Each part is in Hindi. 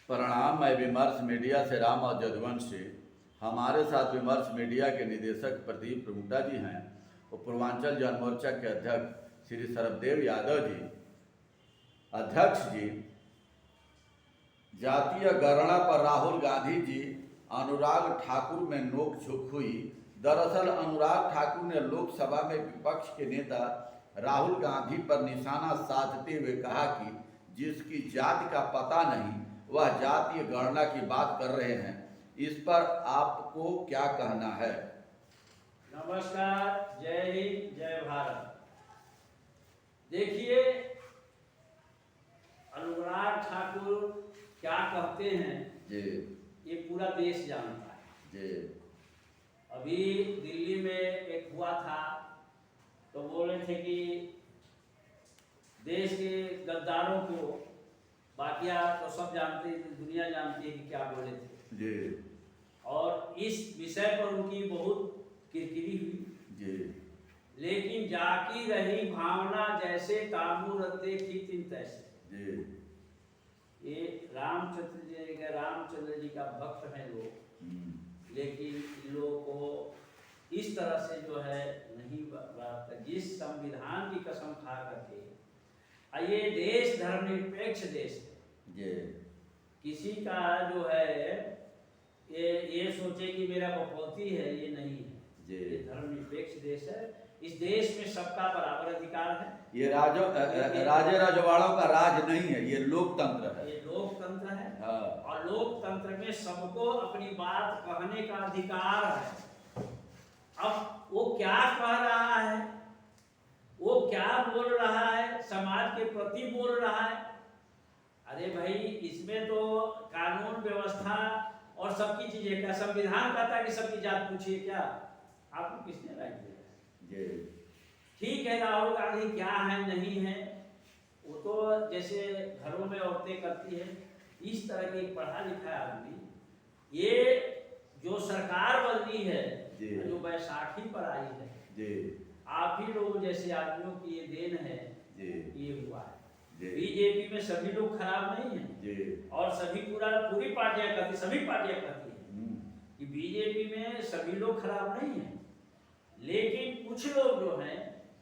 प्रणाम। मैं विमर्श मीडिया से राम और जदुवंशी। हमारे साथ विमर्श मीडिया के निदेशक प्रदीप प्रमुटा जी हैं और पूर्वांचल जन मोर्चा के अध्यक्ष श्री सरबदेव यादव जी। अध्यक्ष जी, जातीय गणना पर राहुल गांधी जी अनुराग ठाकुर में नोक-झोंक हुई। दरअसल अनुराग ठाकुर ने लोकसभा में विपक्ष के नेता राहुल गांधी पर निशाना साधते हुए कहा कि जिसकी जाति का पता नहीं वह जातीय गणना की बात कर रहे हैं। इस पर आपको क्या कहना है? नमस्कार, जय हिंद, जय भारत। देखिए, अनुराग ठाकुर क्या कहते हैं जी, ये पूरा देश जानता है। जी, अभी दिल्ली में एक हुआ था तो बोल रहे थे कि देश के गद्दारों को, बाकिया तो सब जानते हैं, दुनिया जानती है कि क्या बोले थे जी, और इस विषय पर उनकी बहुत किरकिरी हुई। जी, लेकिन जाकी रही भावना जैसे तांबू रते की तिन तैसे। जी, ये रामचंद्र जी का भक्त है लोग, लेकिन इन लोगों को इस तरह से जो है नहीं बात। जिस संविधान की कसम खा करके ये देश धर्मनिरपेक्ष देश है, जी, किसी का जो है ये सोचे कि मेरा बपौती है, ये नहीं है। ये धर्मनिरपेक्ष देश है। इस देश में सबका बराबर अधिकार है। ये राजे रजवाड़ों का राज नहीं है, ये लोकतंत्र है। ये लोकतंत्र है। हाँ। और लोकतंत्र में सबको अपनी बात कहने का अधिकार है। अब वो क्या कह रहा है, वो क्या बोल रहा है, समाज के प्रति बोल रहा है। अरे भाई, इसमें तो कानून व्यवस्था और सबकी चीजें, क्या संविधान कहता है कि सबकी जात पूछिए? क्या आपको किसने राय दिया? ठीक है, राहुल गांधी क्या है नहीं है वो तो जैसे घरों में औरतें करती है, इस तरह के पढ़ा लिखा आदमी, ये जो सरकार बदली है, जो बैसाखी पर आई है, आप ही लोग जैसे आदमियों की ये देन है, ये हुआ है। बीजेपी में सभी लोग खराब नहीं है और पूरी पार्टियां कहती, सभी पार्टियां कहती है कि बीजेपी में सभी लोग खराब नहीं है, लेकिन कुछ लोग जो हैं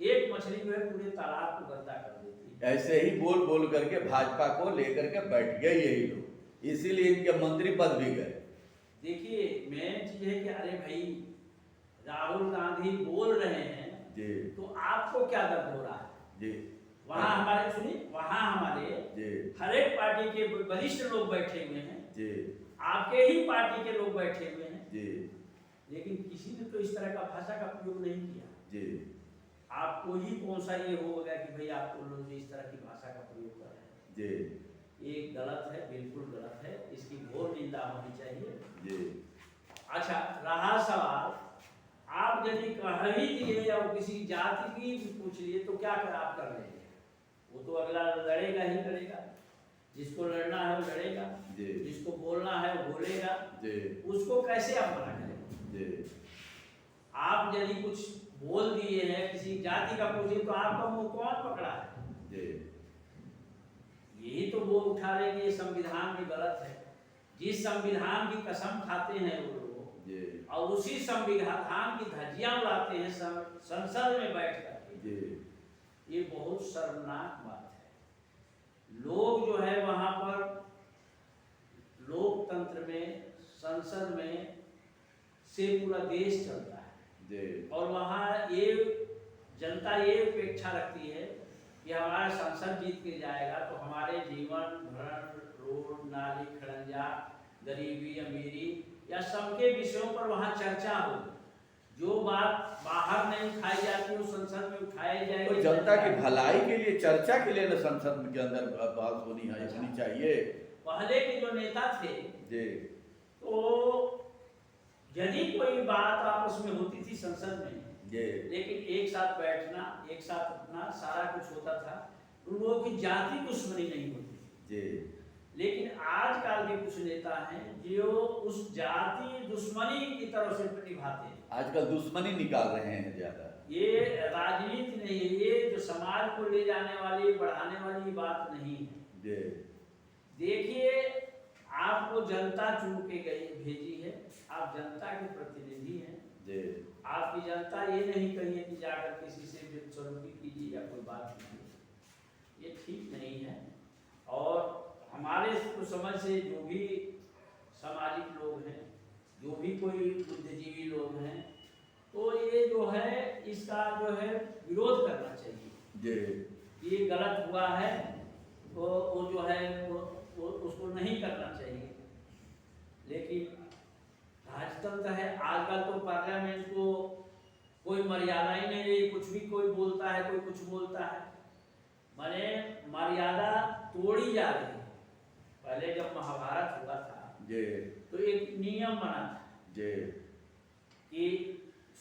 एक मछली जो है पूरे तालाब को गंदा कर देती है। ऐसे ही बोल बोल करके भाजपा को लेकर के बैठ गए यही लोग, इसीलिए इनके मंत्री पद भी गए। देखिए, मेन चीज है कि अरे भाई, राहुल गांधी बोल रहे हैं तो आपको क्या दर्द हो रहा है? वहाँ हमारे सुनिए, वहाँ हमारे हर एक पार्टी के वरिष्ठ लोग बैठे हुए हैं, आपके ही पार्टी के लोग बैठे हुए हैं, लेकिन किसी ने तो इस तरह का भाषा का प्रयोग नहीं किया। आपको ही कौन सा ये होगा कि भाई आपको लोग इस तरह की भाषा का प्रयोग कर रहे हैं? ये गलत है, बिल्कुल गलत है, इसकी घोर निंदा होनी चाहिए। अच्छा, रहा सवाल, आप यदि कह ही दिए या किसी जाति की पूछ लिए तो क्या आप कर रहे हैं? वो तो अगला लड़ेगा ही लड़ेगा, जिसको लड़ना है वो लड़ेगा, जिसको बोलना है वो बोलेगा, उसको कैसे आप मना करेंगे? आप यदि कुछ बोल दिए हैं, किसी जाति का पूछिए तो आपका मुंह कौन पकड़ा है? यही तो वो उठा रहे कि ये संविधान भी गलत है। जिस संविधान की कसम खाते हैं वो लोग और उसी संविधान की धज्जियां उड़ाते हैं संसद में बैठ करके, ये बहुत शर्मनाक बात है। लोग जो है वहां पर लोकतंत्र में, संसद में से पूरा देश चलता है और वहाँ ये जनता ये अपेक्षा रखती है कि हमारा संसद जीत के जाएगा तो हमारे जीवन भरण, रोड, नाली, खड़ंजा, गरीबी, अमीरी या सबके विषयों पर वहाँ चर्चा हो। जो बात बाहर नहीं उठाई जाती वो संसद में उठाई जाएगी। तो जनता की भलाई के लिए, चर्चा के लिए ना संसद के अंदर बात होनी चाहिए। पहले के जो नेता थे तो यदि कोई बात आपस में होती थी संसद में, लेकिन एक साथ बैठना, एक साथ उठना, सारा कुछ होता था, उन लोगों की जाति दुश्मनी नहीं होती थी। लेकिन आजकल के कुछ नेता हैं जो उस जाति दुश्मनी की तरफ से निभाते हैं। आजकल दुश्मनी निकाल रहे हैं ज्यादा। ये राजनीति नहीं है, ये जो समाज को ले जाने वाली, बढ़ाने वाली बात नहीं है। देखिए, आपको जनता चुन के गई भेजी है, आप जनता के प्रतिनिधि हैं। जी आपकी जनता ये नहीं कही है कि जाकर किसी से बदसलूकी कीजिए या कोई बात कीजिए, ये ठीक नहीं है। और हमारे समझ से जो भी सामाजिक लोग हैं, जो भी कोई बुद्धिजीवी लोग हैं, तो ये जो है इसका जो है विरोध करना चाहिए। जी ये गलत हुआ है तो वो जो है वो उसको नहीं करना चाहिए। लेकिन राजतंत्र है, आजकल तो पार्लियामेंट को कोई मर्यादा ही नहीं रही, कुछ भी कोई बोलता है, कोई कुछ बोलता है, माने मर्यादा तोड़ी जा रही है। पहले जब महाभारत हुआ था जी तो एक नियम बना था जी कि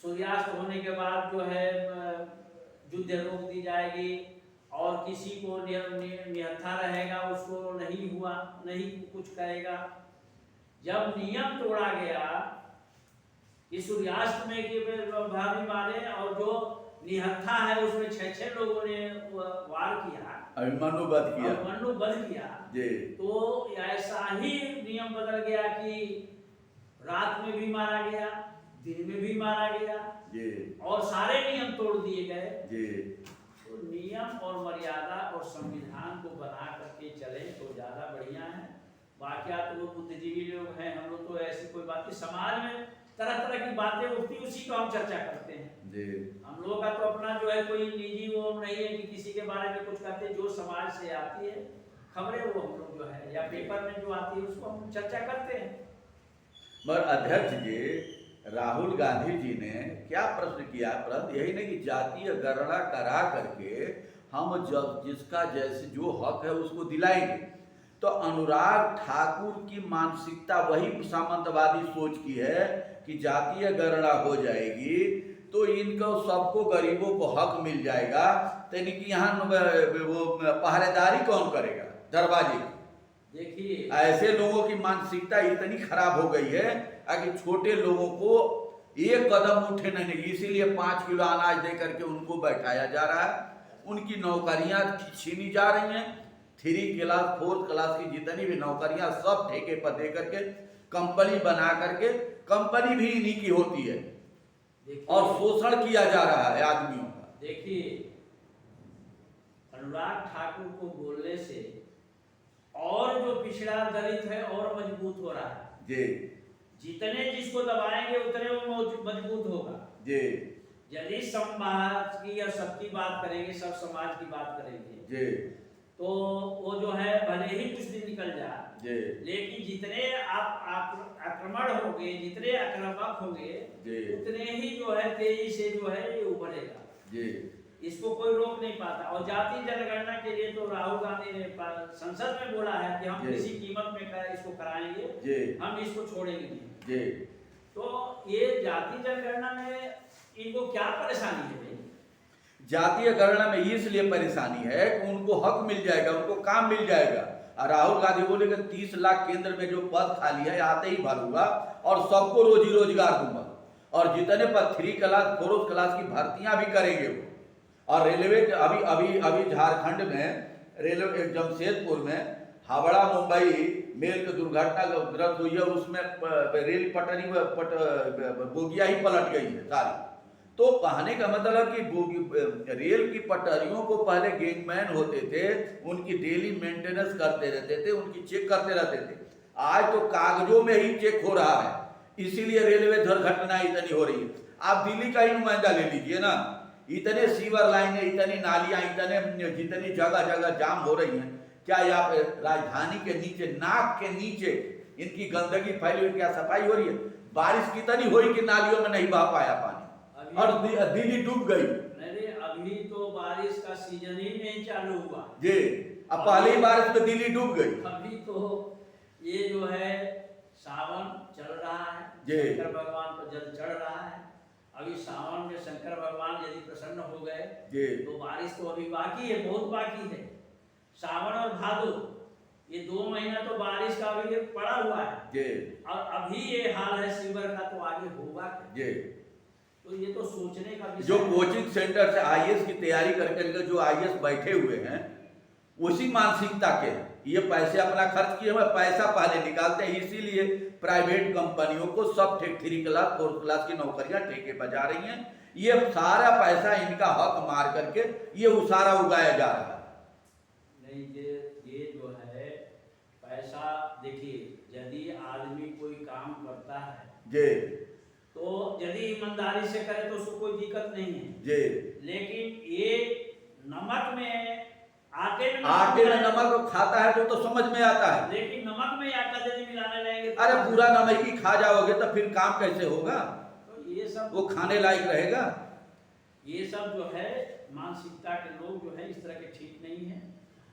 सूर्यास्त होने के बाद जो है युद्ध रोक दी जाएगी और किसी को निहत्था रहेगा, उसको नहीं कुछ करेगा। जब नियम तोड़ा गया कि सूर्यास्त में के भाभी मारे और जो निहत्था है उसमें 6 लोगों ने वार किया, अभिमन्यु वध किया जी, तो ऐसा ही नियम बदल गया कि रात में भी मारा गया, दिन में भी मारा गया जी, और सारे नियम तोड़ दिए गए जी। तो नियम और मर्यादा और संविधान को बना करके चले तो ज्यादा बढ़िया है। बाकी तो वो बुद्धिजीवी लोग हैं, हम लोग तो ऐसी कोई बात नहीं, समाज में तरह तरह की बातें उठती उसी को हम चर्चा करते हैं जी। हम लोगों का तो अपना जो है कोई निजी वो नहीं है कि किसी के बारे में कुछ कहते हैं। जो समाज से आती है खबरें वो हम लोग जो है या पेपर में जो आती है उसको हम चर्चा करते हैं। मगर अध्यक्ष जी, राहुल गांधी जी ने क्या प्रश्न किया? प्रश्न यही नहीं कि जातीय गणना करा करके हम जब जिसका जैसे जो हक है उसको दिलाएंगे, तो अनुराग ठाकुर की मानसिकता वही सामंतवादी सोच की है कि जातीय गणना हो जाएगी तो इनको सबको गरीबों को हक मिल जाएगा, तो इनकी यहाँ वो पहरेदारी कौन करेगा दरवाजे की? देखिए ऐसे लोगों की मानसिकता इतनी खराब हो गई है कि छोटे लोगों को एक कदम उठे नहीं, इसीलिए 5 किलो अनाज दे करके उनको बैठाया जा रहा है, उनकी नौकरियां छीनी जा रही हैं। 3 क्लास 4 क्लास की जितनी भी नौकरियां सब ठेके पर दे करके कंपनी बना करके, कंपनी भी इन्हीं की होती है और शोषण किया जा रहा है आदमियों का। देखिए अनुराग ठाकुर को बोलने से और जो पिछड़ा दलित है और मजबूत हो रहा है जी। जितने जिसको दबाएंगे उतने वो मजबूत होगा जी यदि समाज की या सबकी बात करेंगे, सब समाज की बात करेंगे जी, तो वो जो है भले ही कुछ दिन निकल जाए, लेकिन जितने आप आक्रमण होंगे, जितने आक्रामक होंगे, उतने ही जो है तेजी से जो है ये उभरेगा जी। इसको कोई रोक नहीं पाता। और जाति जनगणना के लिए तो राहुल गांधी ने संसद में बोला है कि हम किसी कीमत में इसको कराएंगे, हम इसको छोड़ेंगे नहीं। तो ये जाति जनगणना में इनको क्या परेशानी है भाई? जातीय गणना में इसलिए परेशानी है कि उनको हक मिल जाएगा, उनको काम मिल जाएगा। और राहुल गांधी बोले कि 30 लाख केंद्र में जो पद खाली है आते ही भरूंगा और सबको रोजी रोजगार दूंगा, और जितने पद 3 क्लास 4 क्लास की भर्तियां भी करेंगे वो। और रेलवे अभी झारखंड में रेलवे जमशेदपुर में हावड़ा मुंबई मेल की दुर्घटनाग्रस्त हुई है, उसमें रेल पटरी बोगियां ही पलट गई है सारी। तो कहने का मतलब कि रेल की पटरियों को पहले गैंगमैन होते थे, उनकी डेली मेंटेनेंस करते रहते थे, उनकी चेक करते रहते थे। आज तो कागजों में ही चेक हो रहा है, इसीलिए रेलवे दुर्घटना इतनी हो रही है। आप दिल्ली का ही नुमाइंदा ले लीजिए ना, इतने सीवर लाइनें, इतनी नालियां, जितनी जगह जगह जाम हो रही हैं। क्या आप राजधानी के नीचे, नाक के नीचे इनकी गंदगी फैली हुई, क्या सफाई हो रही है? बारिश कितनी हुई कि नालियों में नहीं बह पाया पानी और दिल्ली डूब गई। नहीं, अभी तो बारिश का सीजन ही नहीं चालू हुआ जी, अब पहले ही बारिश में दिल्ली डूब गई। अभी तो ये जो है सावन चल रहा है, जी, शंकर भगवान पर जल चढ़ रहा है। अभी सावन में शंकर भगवान यदि प्रसन्न हो गए तो बारिश तो अभी बाकी है, बहुत बाकी है। सावन और भादो ये 2 महीना तो बारिश का अभी पड़ा हुआ है और अभी ये हाल है सीवर का, तो आगे होगा क्या? तो ये तो सोचने का विषय। जो कोचिंग सेंटर से आईएएस की तैयारी करके जो आईएएस बैठे हुए हैं उसी मानसिकता के हैं। ये पैसे अपना खर्च किए हुए पैसा पहले निकालते हैं, इसीलिए प्राइवेट कंपनियों को सब 3 क्लास 4 क्लास की नौकरियां ठेके पर जा रही हैं। ये सारा पैसा इनका हक मार करके ये सारा उगाया जा रहा है। नहीं, ये जो है पैसा, देखिए यदि आदमी कोई काम करता है जी तो यदि ईमानदारी से करे तो उसको कोई दिक्कत नहीं है जी। लेकिन ये नमक में आटे में नमक खाता है तो समझ में आता है, लेकिन नमक में आटा यदि मिलाने लगेंगे अरे पूरा नमक ही खा जाओगे तो फिर काम कैसे होगा? तो ये सब वो खाने लायक रहेगा? ये सब जो है मानसिकता के लोग जो है इस तरह के ठीक नहीं है।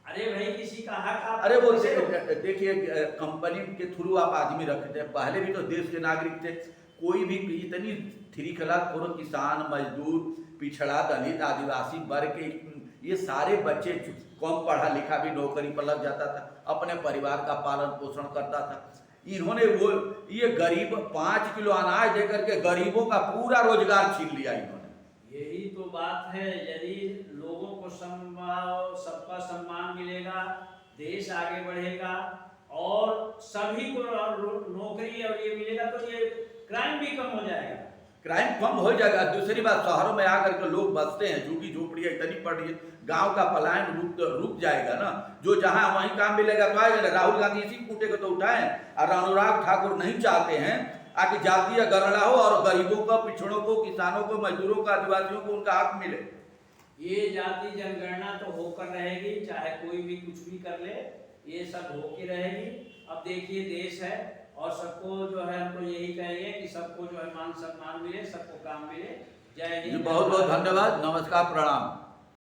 अरे भाई किसी का हक आप अरे वो देखिए कंपनी के थ्रू आप आदमी रखते हैं, पहले भी तो देश के नागरिक थे, कोई भी इतनी 3 क्लास 4 किसान मजदूर पिछड़ा दलित आदिवासी वर्ग के ये सारे बच्चे कम पढ़ा लिखा भी नौकरी पर लग जाता था, अपने परिवार का पालन पोषण करता था। इन्होंने वो ये गरीब 5 किलो अनाज दे करके गरीबों का पूरा रोजगार छीन लिया इन्होंने। यही तो बात है, यदि लोगों को सबका सम्मान मिलेगा, देश आगे बढ़ेगा और सभी को नौकरी और ये मिलेगा तो ये क्राइम भी कम हो जाएगा। क्राइम कम हो जाएगा। दूसरी बात, शहरों में आकर के लोग बसते हैं, झुग्गी झोपड़ियाँ इतनी पड़ रही है, गांव का पलायन रुक जाएगा ना। जो जहां वहीं काम मिलेगा तो आएगा। राहुल गांधी इसी कूटे को तो उठाए और अनुराग ठाकुर नहीं चाहते हैं आकि जातीय गणना हो और गरीबों को, पिछड़ों को, किसानों को, मजदूरों को, आदिवासियों को उनका हक मिले। ये जाति जनगणना तो होकर रहेगी, चाहे कोई भी कुछ भी कर ले, ये सब होके रहेगी। अब देखिए देश है और सबको जो है हम तो यही कहेंगे कि सबको जो है मान सम्मान मिले, सबको काम मिले। जय हिंद। बहुत बहुत धन्यवाद, नमस्कार, प्रणाम।